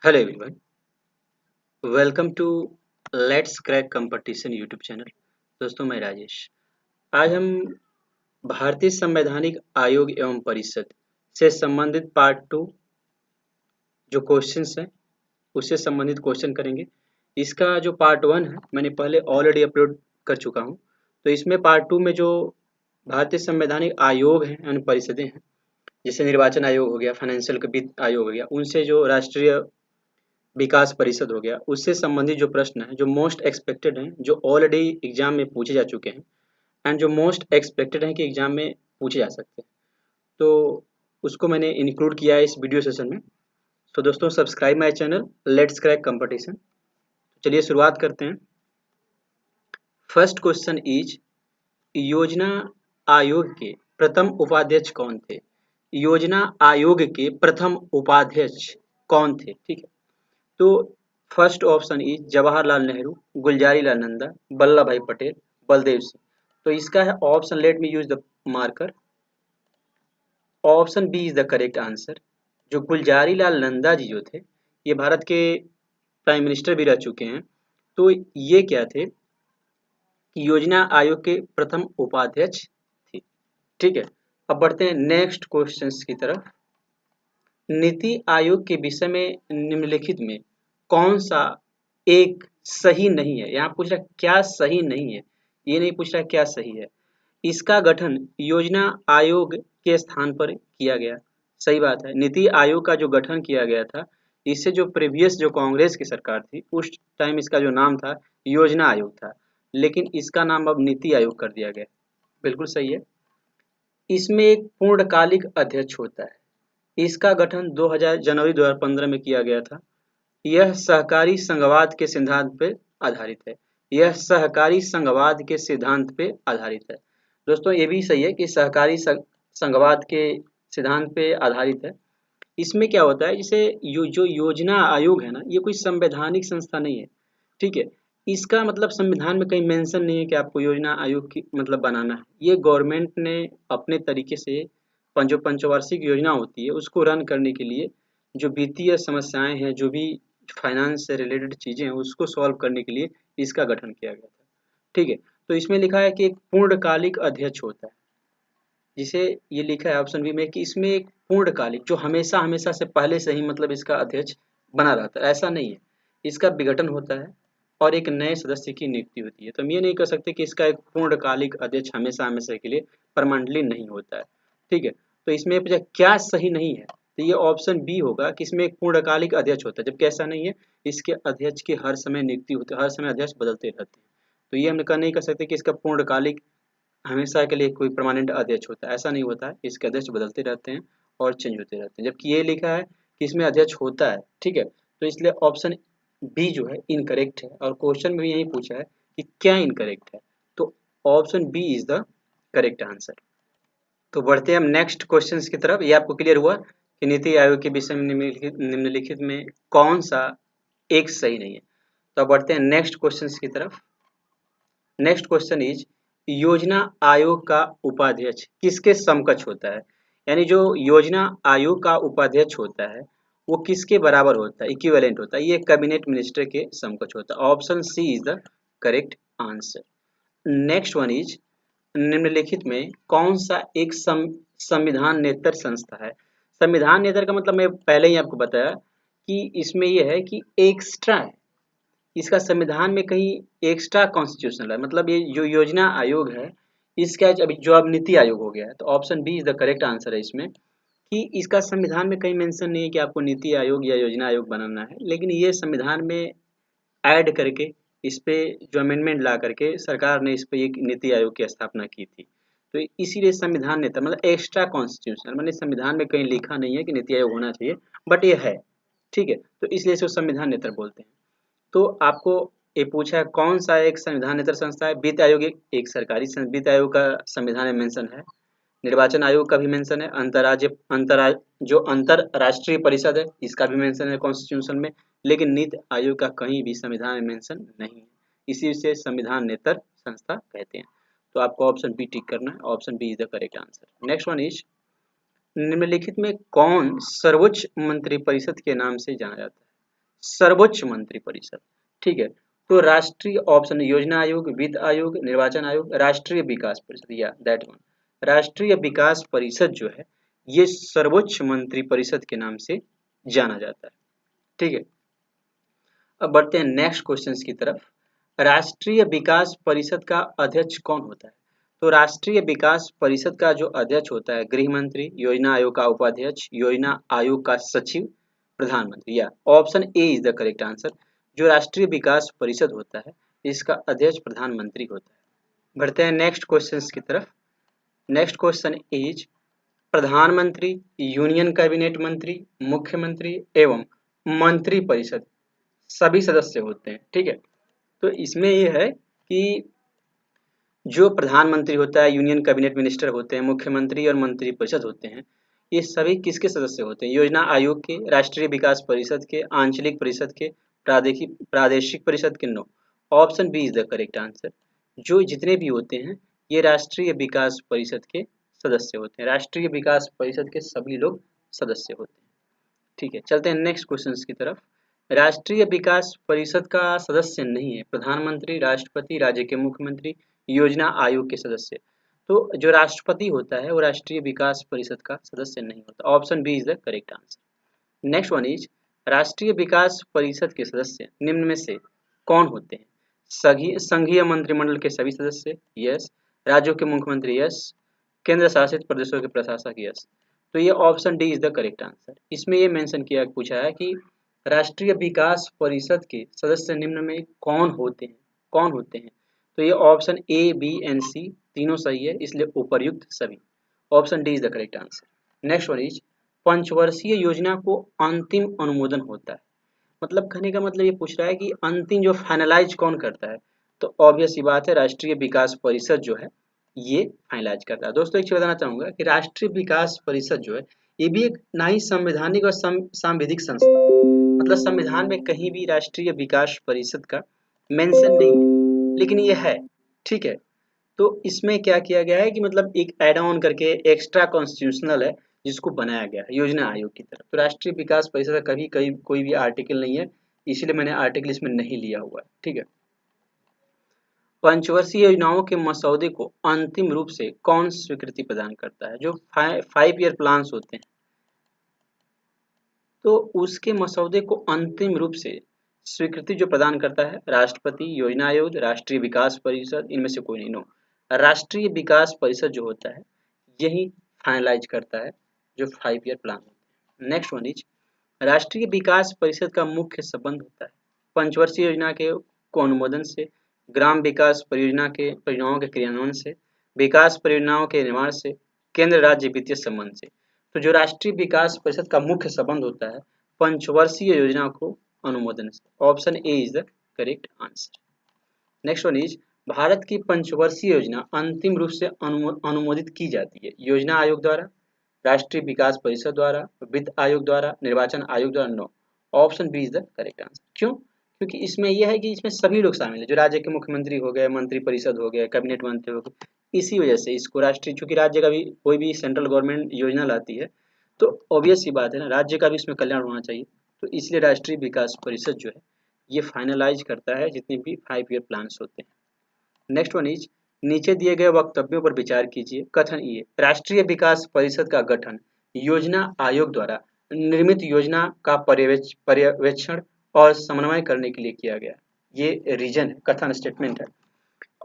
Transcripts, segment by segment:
Hello everyone, welcome to let's crack competition YouTube channel. दोस्तों, मैं राजेश। आज हम भारतीय संवैधानिक आयोग एवं परिषद से संबंधित पार्ट टू जो क्वेश्चंस हैं उससे संबंधित क्वेश्चन करेंगे। इसका जो पार्ट वन है मैंने पहले ऑलरेडी अपलोड कर चुका हूँ। तो इसमें पार्ट टू में जो भारतीय संवैधानिक आयोग हैं यानी परिषदें हैं, जैसे निर्वाचन आयोग हो गया, फाइनेंशियल वित्त आयोग हो गया, उनसे जो राष्ट्रीय विकास परिषद हो गया, उससे संबंधित जो प्रश्न हैं जो मोस्ट एक्सपेक्टेड हैं, जो ऑलरेडी एग्जाम में पूछे जा चुके हैं एंड जो मोस्ट एक्सपेक्टेड हैं कि एग्जाम में पूछे जा सकते हैं, तो उसको मैंने इंक्लूड किया है इस वीडियो सेशन में। तो दोस्तों, subscribe my channel let's crack competition. चलिए शुरुआत करते हैं। फर्स्ट क्वेश्चन इज, योजना आयोग के प्रथम उपाध्यक्ष कौन थे? योजना आयोग के प्रथम उपाध्यक्ष कौन थे? ठीक है, तो first option is Jawaharlal Nehru, Gulzari Lal Nanda, Vallabh Bhai Patel, Baldev Singh. तो इसका है option, let me use the marker, option B is the correct answer. जो गुलजारी लाल नंदा जी जो थे, ये भारत के प्राइम मिनिस्टर भी रह चुके हैं। तो ये क्या थे कि योजना आयोग के प्रथम उपाध्यक्ष थे। ठीक है, अब बढ़ते हैं नेक्स्ट क्वेश्चंस की तरफ। नीति आयोग के विषय में निम्नलिखित में कौन सा एक सही नहीं है? यहाँ पूछ रहा है क्या सही नहीं है, ये नहीं पूछ रहा है क्या सही है। इसका गठन योजना आयोग के स्थान पर किया गया। सही बात है, नीति आयोग का जो गठन किया गया था, इससे जो प्रीवियस जो कांग्रेस की सरकार थी उस टाइम इसका जो नाम था योजना आयोग था, लेकिन इसका नाम अब नीति आयोग कर दिया गया। बिल्कुल सही है। इसमें एक पूर्णकालिक अध्यक्ष होता है। इसका गठन 2000 जनवरी 2015 में किया गया था। यह सहकारी संघवाद के सिद्धांत पे आधारित है। यह सहकारी संघवाद के सिद्धांत पे आधारित है। दोस्तों, ये भी सही है कि सहकारी संघवाद के सिद्धांत पे आधारित है। इसमें क्या होता है, जैसे जो योजना आयोग है ना, ये कोई संवैधानिक संस्था नहीं है। ठीक है, इसका मतलब संविधान में कहीं मेंशन नहीं है कि आपको योजना आयोग की मतलब बनाना है। ये गवर्नमेंट ने अपने तरीके से जो पंचवार्षिक योजना होती है उसको रन करने के लिए, जो वित्तीय समस्याएं हैं, जो भी फाइनेंस से रिलेटेड चीजें हैं, उसको सॉल्व करने के लिए इसका गठन किया गया था। ठीक है, तो इसमें लिखा है कि एक पूर्णकालिक अध्यक्ष होता है, जिसे ये लिखा है ऑप्शन बी में कि इसमें एक पूर्णकालिक जो हमेशा हमेशा से पहले से ही मतलब इसका अध्यक्ष बना रहता है, ऐसा नहीं है। इसका विघटन होता है और एक नए सदस्य की नियुक्ति होती है। तो हम ये नहीं कह सकते कि इसका एक पूर्णकालिक अध्यक्ष हमेशा हमेशा के लिए परमानेंटली नहीं होता है। ठीक है, तो इसमें क्या सही नहीं है, तो ये ऑप्शन बी होगा कि इसमें एक पूर्णकालिक अध्यक्ष होता है, जबकि ऐसा नहीं है। इसके अध्यक्ष की हर समय नियुक्ति होती है, हर समय अध्यक्ष बदलते रहते हैं। तो ये हम नहीं कर सकते कि इसका पूर्णकालिक हमेशा के लिए कोई परमानेंट अध्यक्ष होता है, ऐसा नहीं होता है। इसके अध्यक्ष बदलते रहते हैं और चेंज होते रहते हैं, जबकि ये लिखा है कि इसमें अध्यक्ष होता है। ठीक है, तो इसलिए ऑप्शन बी जो है इनकरेक्ट है, और क्वेश्चन में भी यही पूछा है कि क्या इनकरेक्ट है, तो option B is the correct answer. तो बढ़ते हैं हम नेक्स्ट क्वेश्चन की तरफ। ये आपको क्लियर हुआ कि नीति आयोग के विषय में निम्नलिखित में कौन सा एक सही नहीं है। तो अब बढ़ते हैं नेक्स्ट क्वेश्चन की तरफ। नेक्स्ट क्वेश्चन इज, योजना आयोग का उपाध्यक्ष किसके समकक्ष होता है? यानी जो योजना आयोग का उपाध्यक्ष होता है वो किसके बराबर होता है, इक्विवेलेंट होता है? ये कैबिनेट मिनिस्टर के समकक्ष होता है। Option C is the correct answer. Next one is, निम्नलिखित में कौन सा एक संविधान नेतर संस्था है? संविधान नेतर का मतलब मैं पहले ही आपको बताया कि इसमें यह है कि एक्स्ट्रा है, इसका संविधान में कहीं एक्स्ट्रा कॉन्स्टिट्यूशनल है। मतलब ये जो योजना आयोग है इसका अभी जो अब नीति आयोग हो गया है, तो option B is the correct answer है इसमें, कि इसका संविधान में कहीं मेंशन नहीं है कि आपको नीति आयोग या योजना आयोग बनाना है, लेकिन ये संविधान में ऐड करके इस पे जो अमेंडमेंट ला करके सरकार ने इस पे एक नीति आयोग की स्थापना की थी। तो इसीलिए संविधान नेता मतलब एक्स्ट्रा कॉन्स्टिट्यूशनल, मतलब संविधान में कहीं लिखा नहीं है कि नीति आयोग होना चाहिए, बट ये है। ठीक है, तो इसलिए इसको संविधान नेता बोलते हैं। तो आपको ये पूछा है कौन सा एक संविधानेतर संस्था है। वित्त आयोग एक सरकारी वित्त आयोग का संविधान में मेंशन है। निर्वाचन आयोग का भी मेंशन है। जो अंतरराष्ट्रीय परिषद है इसका भी मेंशन है कॉन्स्टिट्यूशन में, लेकिन नीति आयोग का कहीं भी संविधान में मेंशन नहीं है। इसी से संविधान नेतर संस्था कहते हैं। तो आपको ऑप्शन बी टिक करना है, option B is the correct answer. Next one is, निम्नलिखित में कौन सर्वोच्च मंत्रिपरिषद के नाम से जाना जाता है? सर्वोच्च मंत्री परिषद। ठीक है, तो राष्ट्रीय ऑप्शन योजना आयोग, वित्त आयोग, निर्वाचन आयोग, राष्ट्रीय विकास परिषद, या दैट वन। राष्ट्रीय विकास परिषद जो है ये सर्वोच्च मंत्री परिषद के नाम से जाना जाता है। ठीक है, अब बढ़ते हैं नेक्स्ट क्वेश्चन की तरफ। राष्ट्रीय विकास परिषद का अध्यक्ष कौन होता है? तो राष्ट्रीय विकास परिषद का जो अध्यक्ष होता है गृह मंत्री, योजना आयोग का उपाध्यक्ष, योजना आयोग का सचिव, प्रधानमंत्री, या option A is the correct answer. जो राष्ट्रीय विकास परिषद होता है इसका अध्यक्ष प्रधानमंत्री होता है। बढ़ते हैं नेक्स्ट क्वेश्चन की तरफ। नेक्स्ट क्वेश्चन इज प्रधानमंत्री, यूनियन कैबिनेट मंत्री, मुख्यमंत्री एवं मंत्री परिषद सभी सदस्य होते हैं। ठीक है, तो इसमें ये है कि जो प्रधानमंत्री होता है, यूनियन कैबिनेट मिनिस्टर होते हैं, मुख्यमंत्री और मंत्री परिषद होते हैं, ये सभी किसके सदस्य होते हैं? योजना आयोग के, राष्ट्रीय विकास परिषद के, आंचलिक परिषद के, प्रादेशिक परिषद के। No, option B is the correct answer. जो जितने भी होते हैं ये राष्ट्रीय विकास परिषद के सदस्य होते हैं। राष्ट्रीय विकास परिषद के सभी लोग सदस्य होते हैं। ठीक है, चलते हैं नेक्स्ट क्वेश्चन की तरफ। राष्ट्रीय विकास परिषद का सदस्य नहीं है प्रधानमंत्री, राष्ट्रपति, राज्य के मुख्यमंत्री, योजना आयोग के सदस्य। तो जो राष्ट्रपति होता है वो राष्ट्रीय विकास परिषद का सदस्य नहीं होता। Option B is the correct answer. Next one is राष्ट्रीय विकास परिषद के सदस्य निम्न में से कौन होते हैं? संघीय मंत्रिमंडल के सभी सदस्य, यस। राज्यों के मुख्यमंत्री, यस। केंद्र शासित प्रदेशों के प्रशासक, यस। तो ये option D is the correct answer. इसमें ये मेंशन किया पूछा है कि राष्ट्रीय विकास परिषद के सदस्य निम्न में कौन होते हैं? कौन होते हैं? तो ये ऑप्शन ए, बी एंड सी तीनों सही है, इसलिए उपर्युक्त सभी। Option D is the correct answer. Next one is पंचवर्षीय योजना को अंतिम अनुमोदन होता है। मतलब कहने का मतलब ये पूछ रहा है कि अंतिम जो फाइनलाइज कौन करता है? तो ऑब्वियस सी बात है राष्ट्रीय विकास परिषद जो है ये फाइनलाइज करता है। दोस्तों एक चीज बताना चाहूंगा कि राष्ट्रीय विकास परिषद जो है ये भी एक ना ही संवैधानिक और सांविधिक संस्था, मतलब संविधान में कहीं भी राष्ट्रीय विकास परिषद का मेंशन नहीं है, लेकिन ये है। ठीक है, तो इसमें क्या किया गया है कि मतलब एक एड ऑन करके एक्स्ट्रा कॉन्स्टिट्यूशनल है जिसको बनाया गया है योजना आयोग की तरफ। तो राष्ट्रीय विकास परिषद का कभी कहीं कोई भी आर्टिकल नहीं है, इसलिए मैंने आर्टिकल इसमें नहीं लिया हुआ है। ठीक है, पंचवर्षीय योजनाओं के मसौदे को अंतिम रूप से कौन स्वीकृति प्रदान करता है? जो 5 ईयर प्लान्स होते हैं तो उसके मसौदे को अंतिम रूप से स्वीकृति जो प्रदान करता है राष्ट्रपति, योजना आयोग, राष्ट्रीय विकास परिषद, इनमें से कोई नहीं। नो, राष्ट्रीय विकास परिषद जो होता है यही फाइनलाइज करता है जो 5 ईयर प्लान होते हैं। नेक्स्ट वन इज राष्ट्रीय विकास परिषद का मुख्य संबंध होता है पंचवर्षीय योजना के को अनुमोदन से, ग्राम विकास परियोजनाओं के क्रियान्वयन से, विकास परियोजनाओं के निर्माण से, केंद्र राज्य वित्तीय संबंध से। तो जो राष्ट्रीय विकास परिषद का मुख्य संबंध होता है पंचवर्षीय योजना को अनुमोदन से। Option A is the correct answer. Next one is Bharat की पंचवर्षीय योजना अंतिम रूप से अनुमोदित की जाती है योजना आयोग द्वारा, राष्ट्रीय विकास परिषद द्वारा, वित्त आयोग द्वारा, निर्वाचन आयोग द्वारा। No, option B is the correct answer. क्यों? क्योंकि इसमें यह है कि इसमें सभी लोग शामिल है, जो राज्य के मुख्यमंत्री हो गए, मंत्री परिषद हो गया, कैबिनेट मंत्री हो गए। इसी वजह से इसको राष्ट्रीय, चूंकि राज्य का भी कोई भी सेंट्रल गवर्नमेंट योजना लाती है तो ऑब्वियस सी बात है ना, राज्य का भी इसमें कल्याण होना चाहिए। तो इसलिए राष्ट्रीय विकास परिषद जो है ये फाइनलाइज करता है जितने भी 5 ईयर प्लान्स होते हैं। नेक्स्ट वन इज नीचे दिए गए वक्तव्यों पर विचार कीजिए। कथन ए, राष्ट्रीय विकास परिषद का गठन योजना आयोग द्वारा निर्मित योजना का पर्यवेक्षण और समन्वय करने के लिए किया गया। ये रीजन है, कथन स्टेटमेंट है।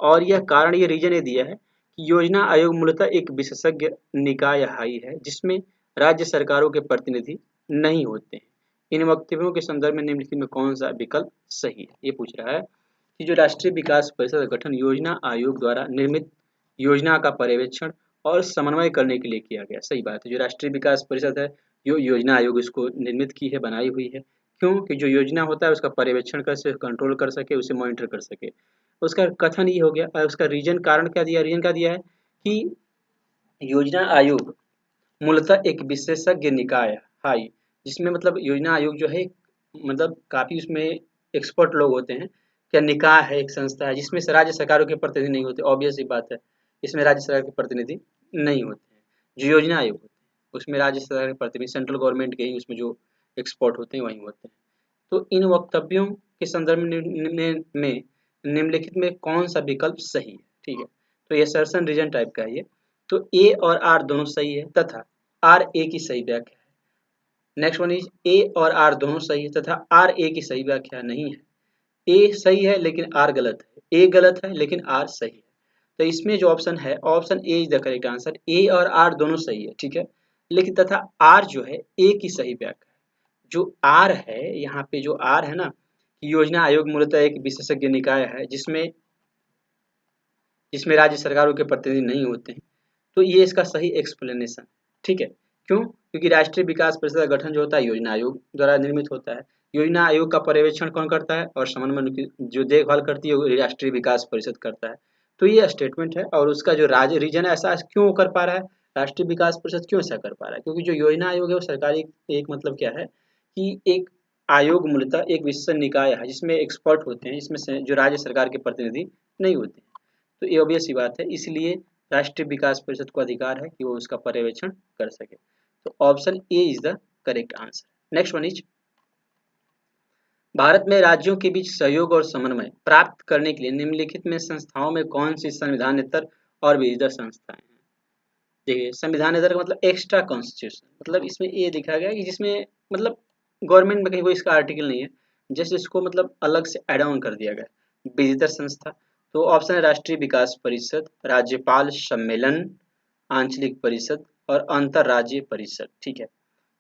और यह कारण, ये रीजन ये दिया है कि योजना आयोग मूलतः एक विशेषज्ञ निकाय है जिसमें राज्य सरकारों के प्रतिनिधि नहीं होते हैं। इन वक्तव्यों के संदर्भ में निम्नलिखित में कौन सा विकल्प सही है? ये पूछ रहा है कि जो राष्ट्रीय विकास परिषद का गठन योजना आयोग द्वारा निर्मित योजना का पर्यवेक्षण और समन्वय करने के लिए किया गया। सही बात है, जो राष्ट्रीय विकास परिषद है जो योजना आयोग इसको निर्मित की है, बनाई हुई है। क्यों? कि जो योजना होता है उसका पर्यवेक्षण कर सके, कंट्रोल कर सके, उसे मॉनिटर कर सके। उसका कथन ये हो गया। और उसका रीजन, कारण क्या दिया? रीजन क्या दिया है कि योजना आयोग मूलतः एक विशेषज्ञ निकाय है, जिसमें मतलब योजना आयोग जो है मतलब काफी उसमें एक्सपर्ट लोग होते हैं। क्या निकाय है, एक संस्था है जिसमें से राज्य सरकारों के प्रतिनिधि नहीं होते। ऑब्वियस सी बात है, इसमें राज्य सरकार के प्रतिनिधि नहीं होते हैं। जो योजना आयोग होते हैं उसमें राज्य सरकार के प्रतिनिधि, सेंट्रल गवर्नमेंट के ही उसमें जो एक्सपर्ट होते हैं वही होते हैं। तो इन वक्तव्यों के संदर्भ में निम्नलिखित में कौन सा विकल्प सही है? ठीक है, तो ये असर्शन रीजन टाइप का है ये। तो ए और आर दोनों सही है तथा आर ए की सही व्याख्या है। नेक्स्ट वन इज ए और आर दोनों सही है तथा आर ए की सही व्याख्या नहीं है। ए सही है लेकिन आर गलत है, ए गलत है लेकिन आर सही है। तो इसमें जो ऑप्शन है, option A is the correct answer. A और आर दोनों सही है, ठीक है, लेकिन तथा आर जो है ए की सही व्याख्या है। जो आर है, यहाँ पे जो आर है ना, योजना आयोग मूलतः एक विशेषज्ञ निकाय है जिसमें जिसमें राज्य सरकारों के प्रतिनिधि नहीं होते हैं। तो ये इसका सही एक्सप्लेनेशन, ठीक है। क्यों? क्योंकि राष्ट्रीय विकास परिषद का गठन जो होता है योजना आयोग द्वारा निर्मित होता है। योजना आयोग का पर्यवेक्षण कौन करता है और समन्वय की जो देखभाल करती है वो राष्ट्रीय विकास परिषद करता है। तो ये स्टेटमेंट है और उसका जो राज्य रीजन ऐसा क्यों कर पा रहा है, राष्ट्रीय विकास परिषद क्यों ऐसा कर पा रहा है? क्योंकि जो योजना आयोग है वो सरकारी एक मतलब क्या है कि एक आयोग मूलतः एक विशेषज्ञ निकाय है जिसमें एक्सपर्ट होते हैं, जिसमें से जो राज्य सरकार के प्रतिनिधि नहीं होते। तो ये ऑब्वियस सी बात है, इसलिए राष्ट्रीय विकास परिषद को अधिकार है कि वो उसका पर्यवेक्षण कर सके। तो option A is the correct answer. Next one is Bharat में राज्यों के बीच सहयोग और समन्वय प्राप्त करने के लिए निम्नलिखित में संस्थाओं में कौन सी संविधानेतर और विधिदर संस्थाएं हैं? देखिए, संविधानेतर का मतलब एक्स्ट्रा कॉन्स्टिट्यूशन, मतलब इसमें ये लिखा गया है कि जिसमें मतलब गवर्नमेंट में कहीं कोई इसका आर्टिकल नहीं है, जैसे इसको मतलब अलग से एड ऑन कर दिया गया। विधिदर संस्था, तो ऑप्शन है राष्ट्रीय विकास परिषद, राज्यपाल सम्मेलन, आंचलिक परिषद और अंतरराज्यीय परिषद, ठीक है।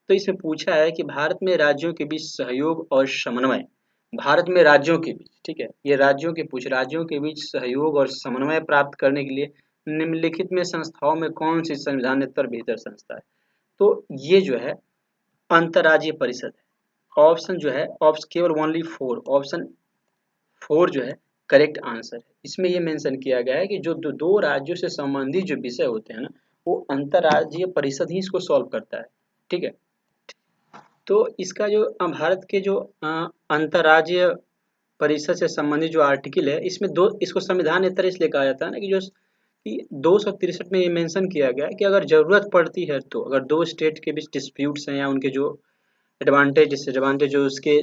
तो इसमें पूछा है कि भारत में राज्यों के बीच सहयोग और समन्वय, भारत में राज्यों के बीच, ठीक है, ये राज्यों के बीच सहयोग और समन्वय प्राप्त करने के लिए निम्नलिखित में संस्थाओं में कौन सी संविधानेतर भीतर संस्था है? तो ये जो है अंतरराज्यीय परिषद है। ऑप्शन जो है ऑप्शन केवल ओनली फोर, ऑप्शन फोर जो है करेक्ट आंसर है। इसमें ये मेंशन किया गया है कि जो दो राज्यों से संबंधित जो विषय होते हैं ना, वो अंतरराज्यीय परिषद ही इसको सॉल्व करता है, ठीक है। तो इसका जो भारत के जो अंतरराज्यीय परिषद से संबंधित जो आर्टिकल है, इसमें दो, इसको संविधानेतर इसलिए कहा जाता है ना कि जो कि 263 में ये मेंशन किया गया है कि अगर जरूरत पड़ती है तो अगर दो स्टेट के बीच डिस्प्यूट्स हैं या उनके जो एडवांटेज डिसएडवांटेज जो उसके,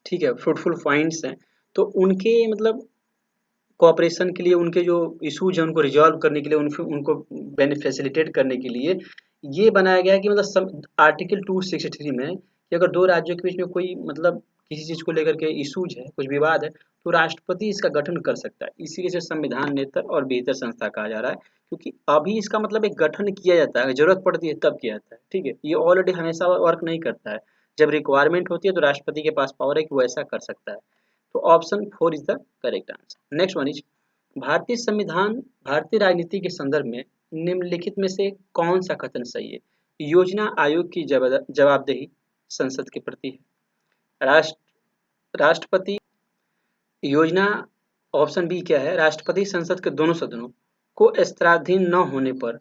ठीक है, फ्रूटफुल पॉइंट्स हैं, तो उनके मतलब कोऑपरेशन के लिए, उनके जो इश्यूज हैं उनको रिजॉल्व करने के लिए, उनको फैसिलिटेट करने के लिए ये बनाया गया है कि मतलब आर्टिकल 263 में कि अगर दो राज्यों के बीच में कोई मतलब किसी चीज को लेकर के इश्यूज है, कुछ विवाद है, तो राष्ट्रपति इसका गठन कर सकता है। इसीलिए इसे संविधान नेतर और विधितर संस्था कहा जा रहा है, क्योंकि अभी इसका मतलब एक गठन किया जाता है, जरूरत पड़ती है तब किया जाता है, ठीक है। ये ऑलरेडी हमेशा वर्क नहीं करता है, जब रिक्वायरमेंट होती है तो राष्ट्रपति के पास पावर है कि वो ऐसा कर सकता है। तो option four is the correct answer. Next one is भारतीय संविधान भारतीय राजनीति के संदर्भ में निम्नलिखित में से कौन सा कथन सही है? योजना आयोग की जवाबदेही संसद के प्रति है। राष्ट्रपति योजना, ऑप्शन बी क्या है, राष्ट्रपति संसद के दोनों सदनों को स्तराधीन न होने पर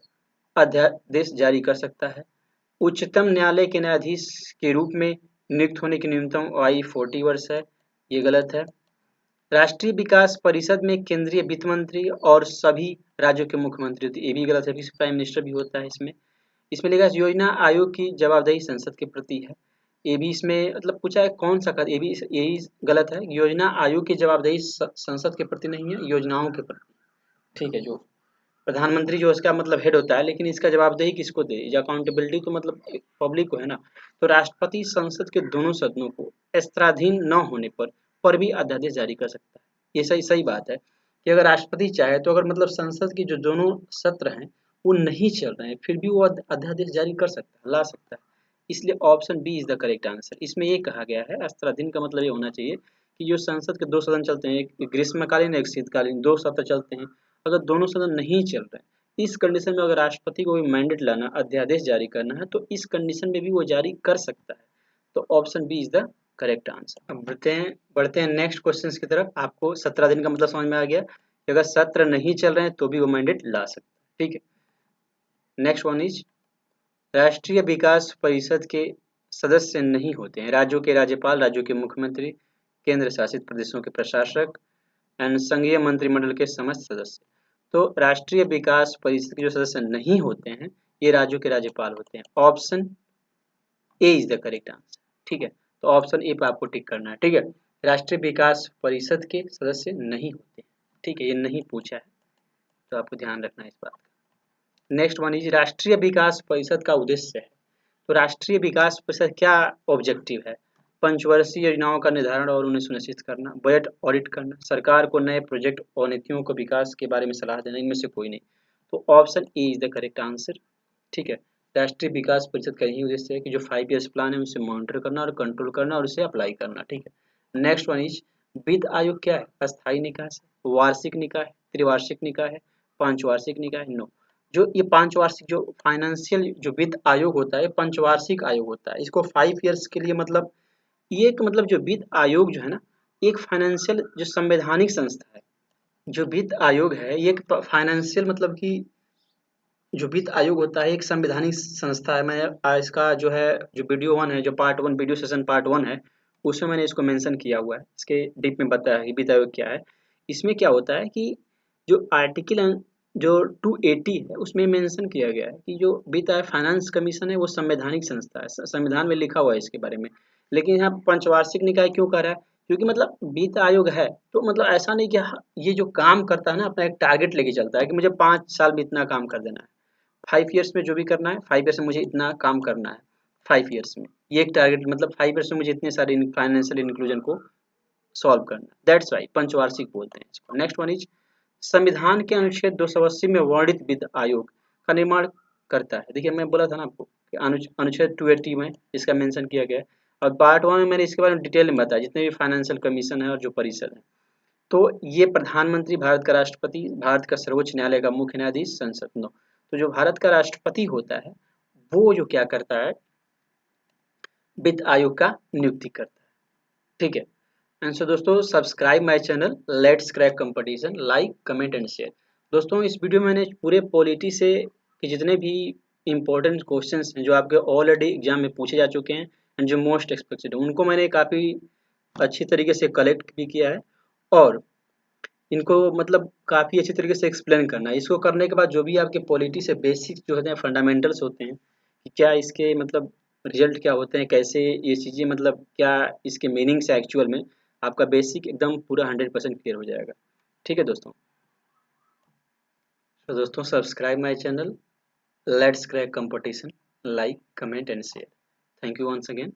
अध्यादेश जारी कर सकता है। उच्चतम न्यायालय के न्यायाधीश के रूप में नियुक्त होने की न्यूनतम आयु 40 वर्ष है, ये गलत है। राष्ट्रीय विकास परिषद में केंद्रीय वित्त मंत्री और सभी राज्यों के मुख्यमंत्री होते हैं, ये भी गलत है, प्राइम मिनिस्टर भी होता है इसमें। इसमें लिखा है योजना आयोग की जवाबदेही संसद के प्रति है, ये भी इसमें मतलब पूछा है कौन सा कर, ये भी यही गलत है। योजना आयोग की जवाबदेही संसद के प्रति नहीं है, योजनाओं के प्रति, ठीक है। जो प्रधानमंत्री जो इसका मतलब हेड होता है, लेकिन इसका जवाबदेही किसको दे, अकाउंटेबिलिटी तो मतलब पब्लिक को है ना। तो राष्ट्रपति संसद के दोनों सदनों को स्तराधीन न होने पर भी अध्यादेश जारी कर सकता है। ये सही सही बात है कि अगर राष्ट्रपति चाहे तो अगर मतलब संसद के जो दोनों सत्र हैं वो नहीं चल रहे हैं, फिर भी वो अध्यादेश जारी कर सकता है, ला सकता है। इसलिए option B is the correct answer. इसमें ये कहा गया है, स्तराधीन का मतलब ये होना चाहिए कि जो संसद के दो सदन चलते हैं, एक ग्रीष्मकालीन एक शीतकालीन, दो सत्र चलते हैं, अगर दोनों सदन नहीं चल रहे हैं, इस कंडीशन में अगर राष्ट्रपति को भी मैंडेट लाना, अध्यादेश जारी करना है, तो इस कंडीशन में भी वो जारी कर सकता है। तो option B is the correct answer. अब बढ़ते हैं नेक्स्ट क्वेश्चन की तरफ। आपको 17 दिन का मतलब समझ में आ गया कि अगर सत्र नहीं चल रहे हैं तो भी वो मैंडेट ला सकता है, ठीक है। नेक्स्ट वन इज राष्ट्रीय विकास परिषद के सदस्य नहीं होते हैं राज्यों के राज्यपाल, राज्यों के मुख्यमंत्री, केंद्र शासित प्रदेशों के प्रशासक एंड संघीय मंत्रिमंडल के समस्त सदस्य। तो राष्ट्रीय विकास परिषद के जो सदस्य नहीं होते हैं ये राज्यों के राज्यपाल होते हैं। Option A is the correct answer, ठीक है। तो ऑप्शन ए पे आपको टिक करना है, ठीक है। राष्ट्रीय विकास परिषद के सदस्य नहीं होते, ठीक है, ये नहीं पूछा है, तो आपको ध्यान रखना है इस बात का। नेक्स्ट वन इज राष्ट्रीय विकास परिषद का उद्देश्य है। तो राष्ट्रीय विकास परिषद क्या ऑब्जेक्टिव है? पंचवर्षीय योजनाओं का निर्धारण और उन्हें सुनिश्चित करना, बजट ऑडिट करना, सरकार को नए प्रोजेक्ट और नीतियों को विकास के बारे में सलाह देना, इनमें से कोई नहीं। तो option A is the correct answer, ठीक है। राष्ट्रीय विकास परिषद का यही उद्देश्य है कि जो 5 ईयर्स प्लान है उसे मॉनिटर करना और कंट्रोल करना और उसे अप्लाई करना, ठीक है। नेक्स्ट वन इज वित्त आयोग क्या है? अस्थायी निकाय है, वार्षिक निकाय है, त्रिवार्षिक निकाय है, पंचवार्षिक निकाय है? नो, जो ये पंचवार्षिक जो फाइनेंशियल जो वित्त आयोग होता है पंचवार्षिक आयोग होता है। इसको 5 ईयर्स के लिए मतलब ये एक मतलब जो वित्त आयोग जो है ना, एक फाइनेंशियल जो संवैधानिक संस्था है। जो वित्त आयोग है ये एक फाइनेंशियल मतलब कि जो वित्त आयोग होता है एक संवैधानिक संस्था है। मैं इसका जो है जो वीडियो 1 है, जो पार्ट 1 वीडियो सेशन पार्ट 1 है, उसमें मैंने इसको मेंशन किया हुआ है, इसके डीप में बताया है कि वित्त आयोग क्या है। इसमें क्या होता है कि जो आर्टिकल जो 280 है उसमें मेंशन किया गया है कि जो वित्त आयोग फाइनेंस कमीशन है वो संवैधानिक संस्था है, संविधान में लिखा हुआ है इसके बारे में। लेकिन यहाँ पंचवार्षिक निकाय क्यों कह रहा है? क्योंकि मतलब वित्त आयोग है तो मतलब ऐसा नहीं कि ये जो काम करता है ना अपना एक टारगेट लेके चलता है कि मुझे 5 साल में इतना काम कर देना है, 5 ईयर्स में जो भी करना है, 5 ईयर्स में मुझे इतना काम करना है, 5 ईयर्स में ये एक टारगेट मतलब 5 ईयर्स में मुझे इतने सारे फाइनेंशियल इंक्लूजन को सॉल्व करना है, दैट्स वाई पंचवार्षिक बोलते हैं इसको। नेक्स्ट वन इज संविधान के अनुच्छेद 280 में वर्णित वित्त आयोग का निर्माण करता है। देखिए मैं बोला था ना आपको कि अनुच्छेद 280 में इसका मेंशन किया गया है, और पार्ट 1 में मैंने इसके बारे में डिटेल में बताया जितने भी फाइनेंशियल कमीशन है और जो परिषद है। तो ये प्रधानमंत्री, भारत का राष्ट्रपति, भारत का सर्वोच्च न्यायालय का मुख्य न्यायाधीश, संसद। नो, तो जो भारत का राष्ट्रपति होता है वो जो क्या करता है, वित्त आयोग का नियुक्ति करता है, ठीक है। एंड सो दोस्तों subscribe my channel let's crack competition, like comment and share. दोस्तों इस वीडियो में मैंने पूरे पॉलिटी से के जितने भी इंपॉर्टेंट क्वेश्चंस हैं जो आपके ऑलरेडी एग्जाम में पूछे जा चुके हैं एंड जो मोस्ट एक्सपेक्टेड है उनको मैंने काफ़ी अच्छी तरीके से कलेक्ट भी किया है, और इनको मतलब काफ़ी अच्छी तरीके से एक्सप्लेन करना है। इसको करने के बाद जो भी आपके पॉलिटी से बेसिक जो होते हैं फंडामेंटल्स होते हैं कि क्या इसके मतलब रिजल्ट क्या होते हैं, कैसे ये चीज़ें मतलब क्या इसके मीनिंग्स है एक्चुअल में, आपका बेसिक एकदम पूरा 100% क्लियर हो जाएगा, ठीक है दोस्तों। तो दोस्तों subscribe my channel let's crack competition, like comment and share. Thank you once again.